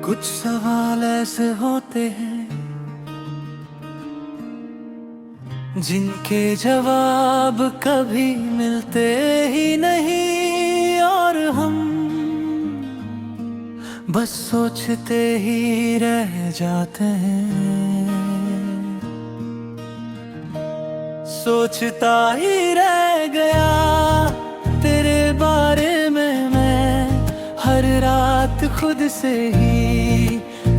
कुछ सवाल ऐसे होते हैं जिनके जवाब कभी मिलते ही नहीं, और हम बस सोचते ही रह जाते हैं। सोचता ही रह गया तेरे बारे में मैं, हर रात खुद से ही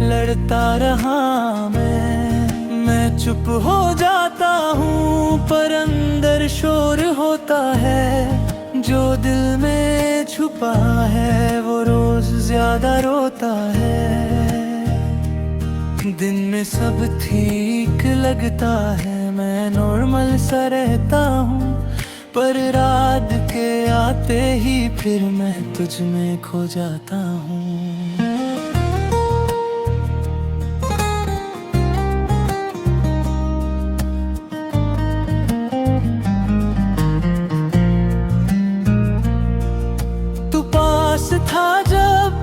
लड़ता रहा मैं चुप हो जाता हूँ पर अंदर शोर होता है, जो दिल में छुपा है वो रोज ज्यादा रोता है। दिन में सब ठीक लगता है, मैं नॉर्मल सा रहता हूँ, पर रात के आते ही फिर मैं तुझ में खो जाता हूँ। तू पास था जब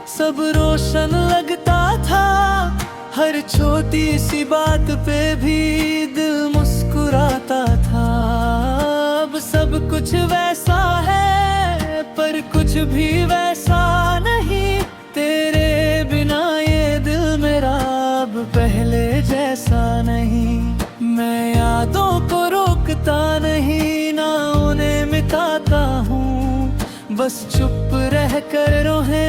सब रोशन लगता था, हर छोटी सी बात पे भी दिल मुस्कुराता था। अब सब कुछ वैसा है पर कुछ भी वैसा नहीं, तेरे बिना ये दिल मेरा अब पहले जैसा नहीं। मैं यादों को रोकता नहीं, ना उन्हें मिटाता हूँ, बस चुप रह कर रोहे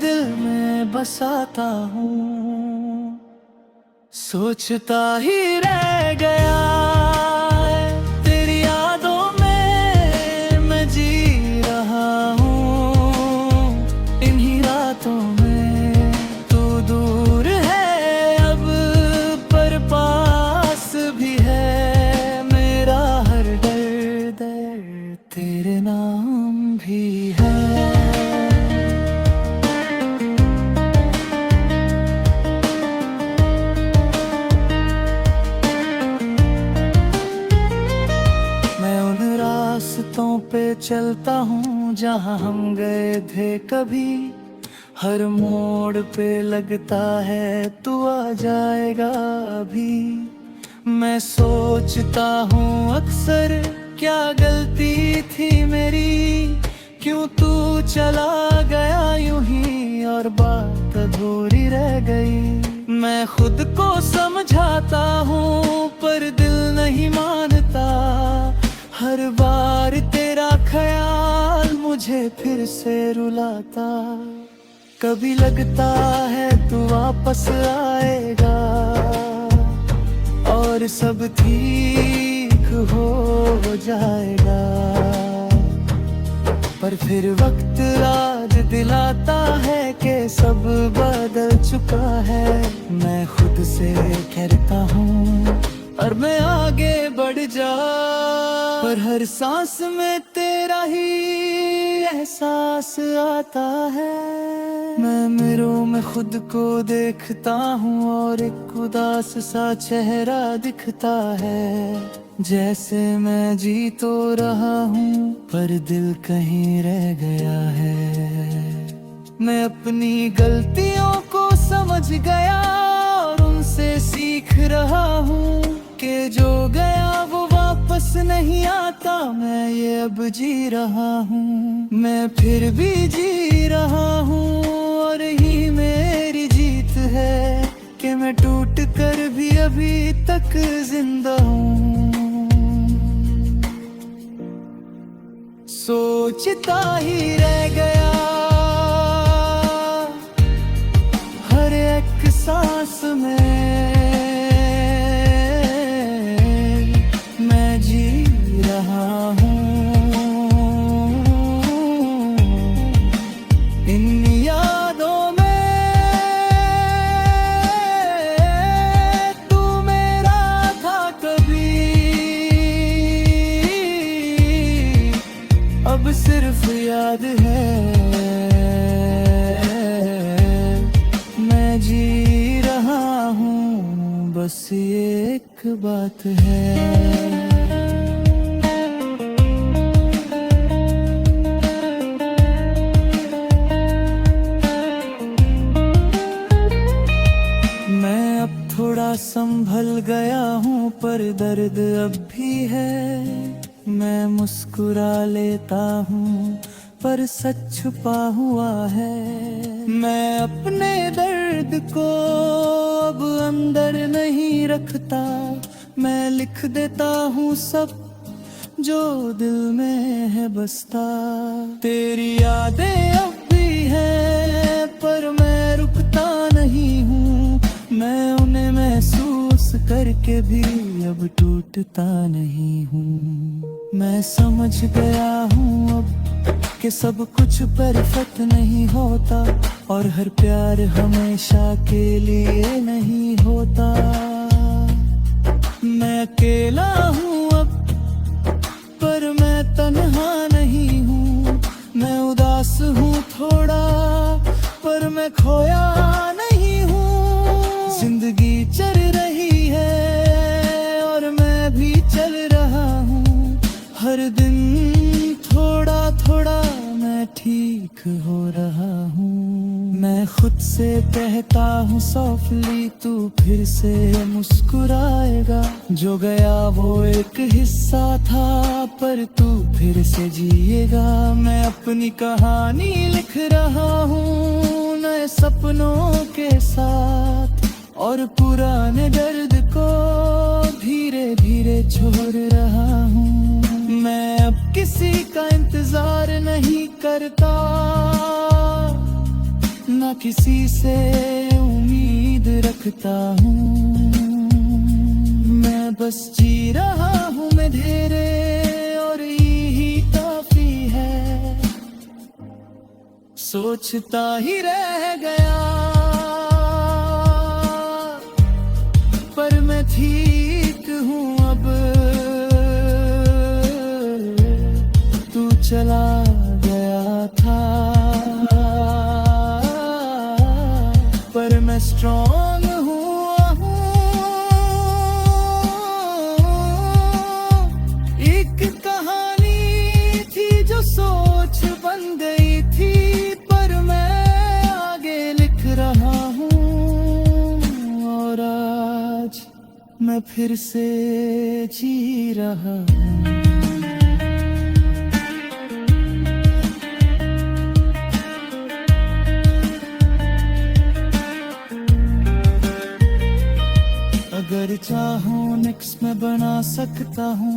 दिल में बसाता हूँ। सोचता ही रह गया तेरी यादों में मैं जी रहा हूँ, इन्हीं रातों में तू दूर है अब पर पास भी है, मेरा हर दर्द तेरे नाम भी है। रास्तों पे चलता हूँ जहाँ हम गए थे कभी, हर मोड़ पे लगता है तू आ जाएगा अभी। मैं सोचता हूँ अक्सर क्या गलती थी मेरी, क्यों तू चला गया यूं ही और बात अधूरी रह गई। मैं खुद को समझाता हूँ पर दिल नहीं मानता, हर बार तेरा ख्याल मुझे फिर से रुलाता। कभी लगता है तू वापस आएगा और सब ठीक हो जाएगा, पर फिर वक्त याद दिलाता है कि सब बदल चुका है। मैं खुद से कहता हूँ और मैं आगे बढ़ जा, पर हर सांस में तेरा ही एहसास आता है। मैं मिरर में खुद को देखता हूँ और एक उदास सा चेहरा दिखता है, जैसे मैं जी तो रहा हूँ पर दिल कहीं रह गया है। मैं अपनी गलतियों को समझ गया और उनसे सीख रहा हूँ कि जो गया वो वापस नहीं आता। मैं ये अब जी रहा हूँ, मैं फिर भी जी रहा हूँ, और ही मेरी जीत है कि मैं टूट कर भी अभी तक जिंदा हूँ। सोचता ही रह गया हर एक सांस में मैं जी रहा हूँ, इन यादों में तू मेरा था कभी, अब सिर्फ याद है। मैं जी रहा हूँ, बस ये एक बात है। दर्द अब भी है। मैं मुस्कुरा लेता हूँ पर सच छुपा हुआ है। मैं अपने दर्द को अब अंदर नहीं रखता, मैं लिख देता हूँ सब जो दिल में है बसता। तेरी यादें अब भी हैं पर मैं रुकता नहीं हूँ, मैं उन्हें महसूस करके भी अब टूटता नहीं हूँ। मैं समझ गया हूँ अब कि सब कुछ परफेक्ट नहीं होता और हर प्यार हमेशा के लिए नहीं होता। मैं अकेला हूँ अब पर मैं तन्हा नहीं हूँ, मैं उदास हूँ थोड़ा पर मैं खोया नहीं हूँ। जिंदगी चल रही है और मैं भी चल रहा हूँ, हर दिन थोड़ा थोड़ा मैं ठीक हो रहा हूँ। मैं खुद से कहता हूँ सॉफ्टली तू फिर से मुस्कुराएगा, जो गया वो एक हिस्सा था पर तू फिर से जिएगा। मैं अपनी कहानी लिख रहा हूँ नए सपनों के साथ और पुराने दर्द को धीरे धीरे छोड़ रहा हूँ। मैं अब किसी का इंतजार नहीं करता, ना किसी से उम्मीद रखता हूँ। मैं बस जी रहा हूँ मैं धीरे और यही काफी है। सोचता ही रह गया पर मैं ठीक हूँ अब। तू चला गया था पर मैं स्ट्रॉन्ग हूँ। एक कहानी थी जो सोच बन गई थी पर मैं आगे लिख रहा हूँ और आज मैं फिर से जी रहा हूँ। अगर चाहूँ नेक्स्ट मैं बना सकता हूँ